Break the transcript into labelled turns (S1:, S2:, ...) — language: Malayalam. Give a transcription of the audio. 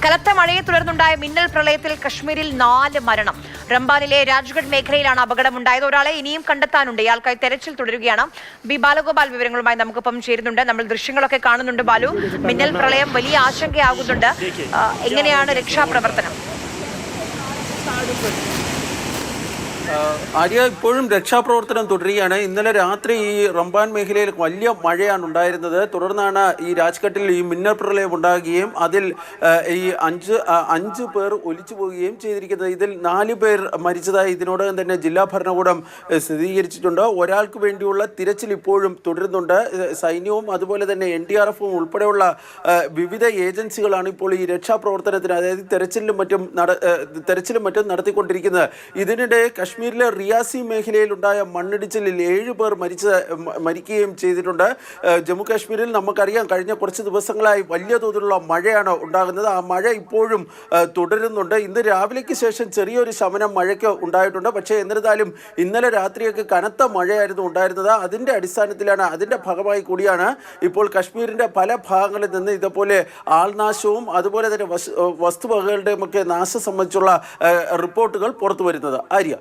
S1: കനത്ത മഴയെ തുടർന്നുണ്ടായ മിന്നൽ പ്രളയത്തിൽ കശ്മീരിൽ 4 മരണം. റംബാനിലെ രാജ്ഗഡ് മേഖലയിലാണ് അപകടമുണ്ടായത്. ഒരാളെ ഇനിയും കണ്ടെത്താനുണ്ട്. ഇയാൾക്കായി തെരച്ചിൽ തുടരുകയാണ്. ബി ബാലഗോപാൽ വിവരങ്ങളുമായി നമുക്കൊപ്പം ചേരുന്നുണ്ട്. നമ്മൾ ദൃശ്യങ്ങളൊക്കെ കാണുന്നുണ്ട്. ബാലു, മിന്നൽ പ്രളയം വലിയ ആശങ്കയാകുന്നുണ്ട്. എങ്ങനെയാണ് രക്ഷാപ്രവർത്തനം?
S2: ആര്യ, ഇപ്പോഴും രക്ഷാപ്രവർത്തനം തുടരുകയാണ്. ഇന്നലെ രാത്രി ഈ റംബാൻ മേഖലയിൽ വലിയ മഴയാണ് ഉണ്ടായിരുന്നത്. തുടർന്നാണ് ഈ രാജ്ഘട്ടിൽ ഈ മിന്നൽ പ്രളയം ഉണ്ടാകുകയും അതിൽ ഈ അഞ്ച് പേർ ഒലിച്ചു പോവുകയും ചെയ്തിരിക്കുന്നത്. ഇതിൽ 4 പേർ മരിച്ചതായി ഇതിനോടകം തന്നെ ജില്ലാ ഭരണകൂടം സ്ഥിരീകരിച്ചിട്ടുണ്ട്. ഒരാൾക്ക് വേണ്ടിയുള്ള തിരച്ചിൽ ഇപ്പോഴും തുടരുന്നുണ്ട്. സൈന്യവും അതുപോലെ തന്നെ NDRFും ഉൾപ്പെടെയുള്ള വിവിധ ഏജൻസികളാണ് ഇപ്പോൾ ഈ രക്ഷാപ്രവർത്തനത്തിന്, അതായത് തെരച്ചിലും മറ്റും നടത്തിക്കൊണ്ടിരിക്കുന്നത്. ഇതിനിടെ കശ്മീരിലെ റിയാസി മേഖലയിലുണ്ടായ മണ്ണിടിച്ചിലിൽ 7 പേർ മരിക്കുകയും ചെയ്തിട്ടുണ്ട്. ജമ്മു കാശ്മീരിൽ നമുക്കറിയാം, കഴിഞ്ഞ കുറച്ച് ദിവസങ്ങളായി വലിയ തോതിലുള്ള മഴയാണ് ഉണ്ടാകുന്നത്. ആ മഴ ഇപ്പോഴും തുടരുന്നുണ്ട്. ഇന്ന് രാവിലേക്ക് ശേഷം ചെറിയൊരു ശമനം മഴയ്ക്ക് ഉണ്ടായിട്ടുണ്ട്. പക്ഷേ എന്നിരുന്നാലും ഇന്നലെ രാത്രിയൊക്കെ കനത്ത മഴയായിരുന്നു ഉണ്ടായിരുന്നത്. അതിൻ്റെ അടിസ്ഥാനത്തിലാണ്, അതിൻ്റെ ഭാഗമായി കൂടിയാണ് ഇപ്പോൾ കശ്മീരിൻ്റെ പല ഭാഗങ്ങളിൽ നിന്ന് ഇതുപോലെ ആൾനാശവും അതുപോലെ തന്നെ വസ്തുവകകളുടെയും ഒക്കെ നാശം സംബന്ധിച്ചുള്ള റിപ്പോർട്ടുകൾ പുറത്തു വരുന്നത്. ആര്യ.